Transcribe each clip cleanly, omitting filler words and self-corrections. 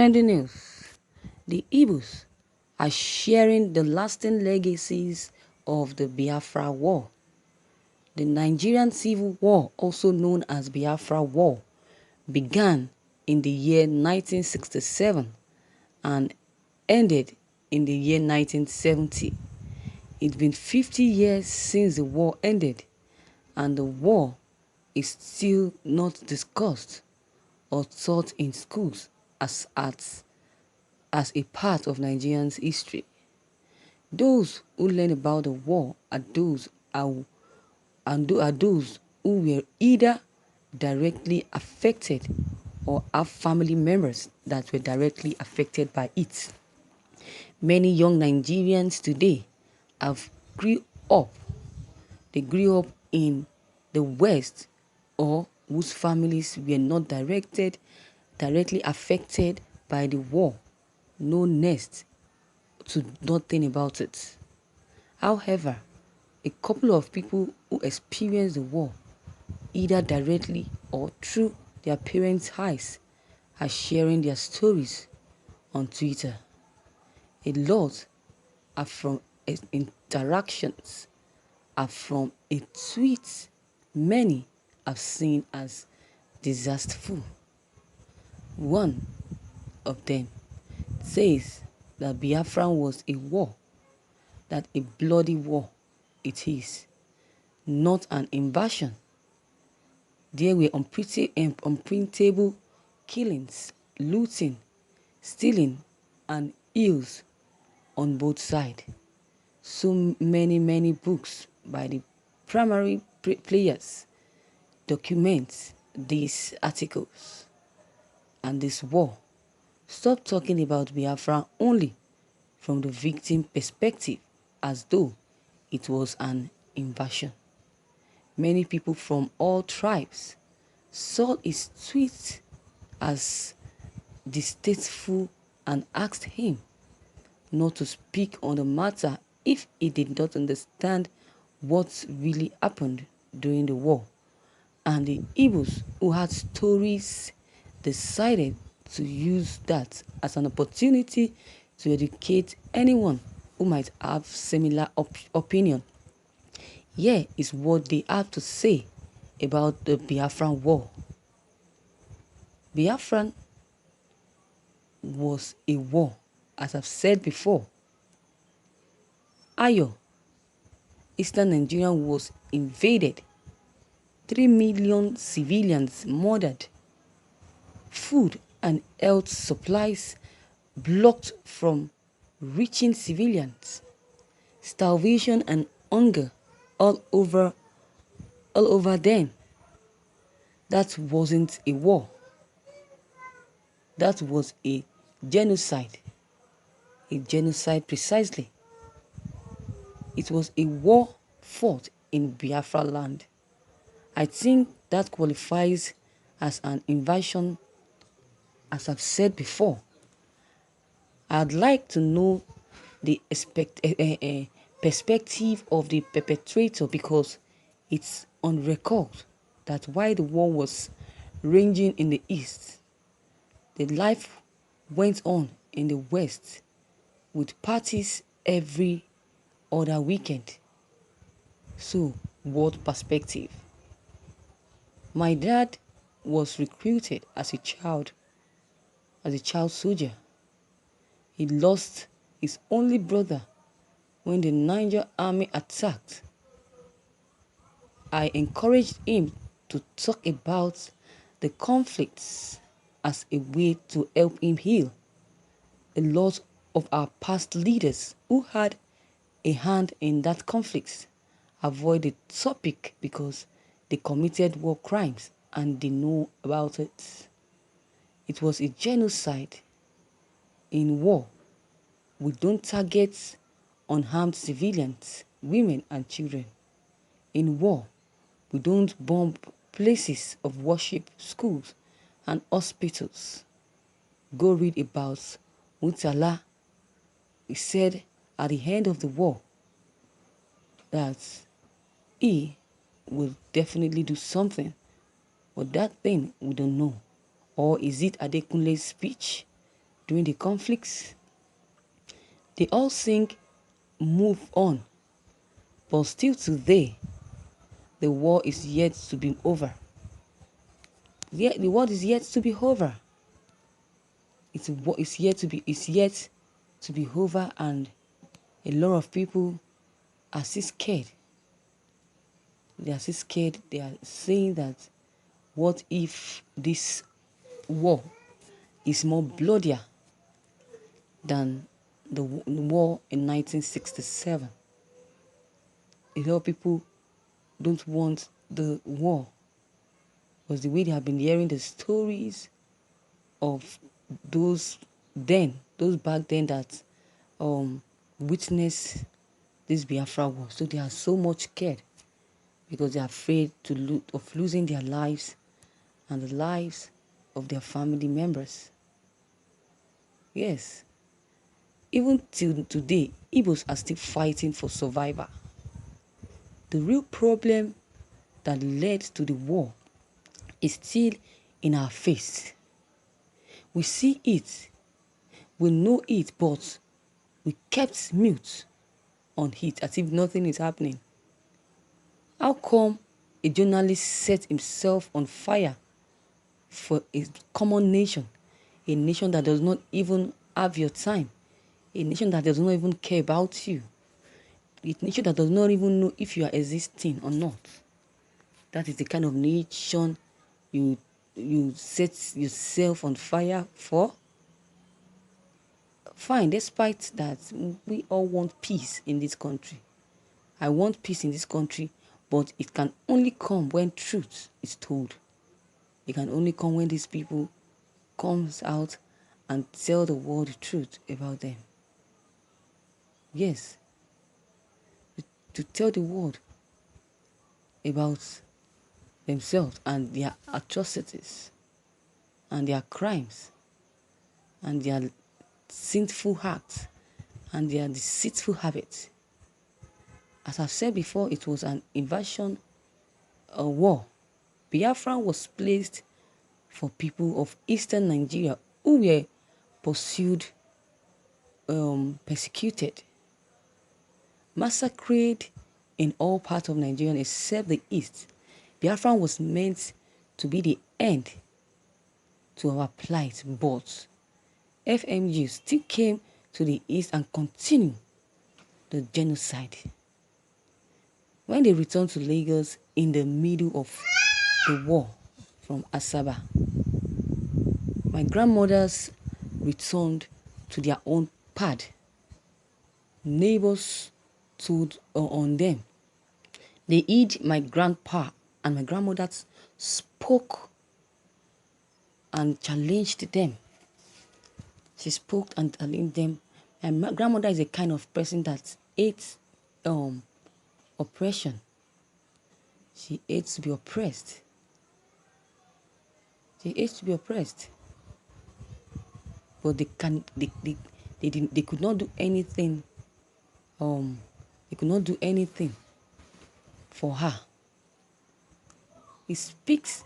Trending news. The Igbos are sharing the lasting legacies of the Biafra War. The Nigerian Civil War, also known as Biafra War, began in the year 1967 and ended in the year 1970. It's been 50 years since the war ended, and the war is still not discussed or taught in schools as a part of Nigerians' history. Those who learn about the war are those who were either directly affected or have family members that were directly affected by it. Many young Nigerians today have grew up. They grew up in the West, or whose families were not directly affected by the war. No nest to nothing about it. However, a couple of people who experienced the war, either directly or through their parents' eyes, are sharing their stories on Twitter. A lot are from interactions, are from a tweet many have seen as disastrous. One of them says that Biafra was a war, that a bloody war it is, not an invasion. There were unprintable killings, looting, stealing, and ills on both sides. So many books by the primary players document these articles and this war. Stop talking about Biafra only from the victim perspective as though it was an invasion. Many people from all tribes saw his tweet as distasteful and asked him not to speak on the matter if he did not understand what really happened during the war. And the Igbos, who had stories, decided to use that as an opportunity to educate anyone who might have similar opinion. Here is what they have to say about the Biafran War. Biafran was a war, as I've said before. Ayo, Eastern Nigeria was invaded. 3 million civilians murdered. Food and health supplies blocked from reaching civilians. Starvation and hunger all over then. That wasn't a war. That was a genocide. A genocide precisely. It was a war fought in Biafra land. I think that qualifies as an invasion, as I've said before. I'd like to know the perspective of the perpetrator, because it's on record that while the war was raging in the east, the life went on in the west with parties every other weekend. So, what perspective? My dad was recruited as a child soldier. He lost his only brother when the Niger army attacked. I encouraged him to talk about the conflicts as a way to help him heal. A lot of our past leaders who had a hand in that conflict avoid the topic because they committed war crimes and they know about it. It was a genocide. In war, we don't target unarmed civilians, women and children. In war, we don't bomb places of worship, schools and hospitals. Go read about Murtala. He said at the end of the war that he will definitely do something, but that thing we don't know. Or is it Adekunle's speech during the conflicts. They all sing move on, but still today, the war is yet to be over. Yet the war is yet to be over. It's yet to be over, and a lot of people are still scared. They are still scared. They are saying that, what if this war is more bloodier than the war in 1967? A lot of people don't want the war, because the way they have been hearing the stories of those back then that witnessed this Biafra war. So they are so much scared, because they are afraid of losing their lives and the lives of their family members. Yes, even till today, Igbos are still fighting for survival. The real problem that led to the war is still in our face. We see it, we know it, but we kept mute on it as if nothing is happening. How come a journalist set himself on fire for a common nation, a nation that does not even have your time, a nation that does not even care about you, a nation that does not even know if you are existing or not? That is the kind of nation you set yourself on fire for? Fine, despite that, we all want peace in this country. I want peace in this country, but it can only come when truth is told. It can only come when these people comes out and tell the world the truth about them. Yes, to tell the world about themselves and their atrocities and their crimes and their sinful acts and their deceitful habits. As I've said before, it was an invasion, a war. Biafra was placed for people of eastern Nigeria who were pursued, persecuted, massacred in all parts of Nigeria except the east. Biafra was meant to be the end to our plight, but FMG still came to the east and continued the genocide. When they returned to Lagos in the middle of the war from Asaba, my grandmothers returned to their own pad. Neighbors told on them. They hid my grandpa, and my grandmother spoke and challenged them. She spoke and challenged them. And my grandmother is a kind of person that hates oppression. She hates to be oppressed. She hates to be oppressed. But they could not do anything. They could not do anything for her. He speaks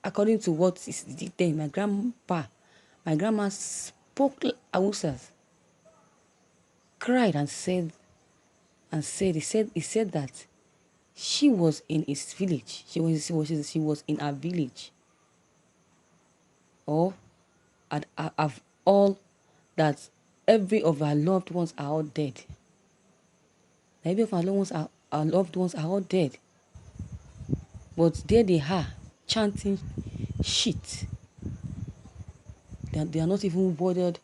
according to what is then. My grandma spoke Hausas, cried and said he said that she was in his village. She was in her village. Or of all that every of our loved ones are all dead. Every of our loved ones are all dead. But there they are, chanting shit. They are not even bothered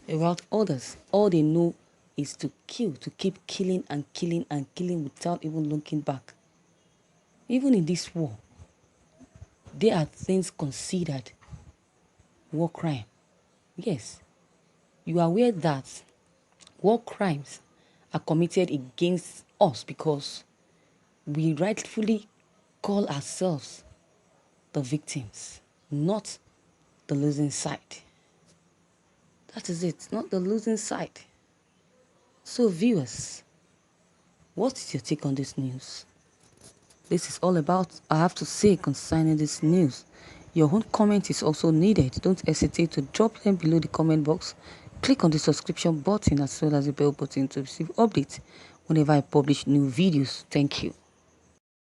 about others. All they know is to kill, to keep killing and killing and killing without even looking back. Even in this war, there are things considered war crime. Yes, you are aware that war crimes are committed against us because we rightfully call ourselves the victims, not the losing side. That is it, not the losing side. So viewers, what is your take on this news? This is all about I have to say concerning this news. Your own comment is also needed. Don't hesitate to drop them below the comment box. Click on the subscription button as well as the bell button to receive updates whenever I publish new videos. Thank you.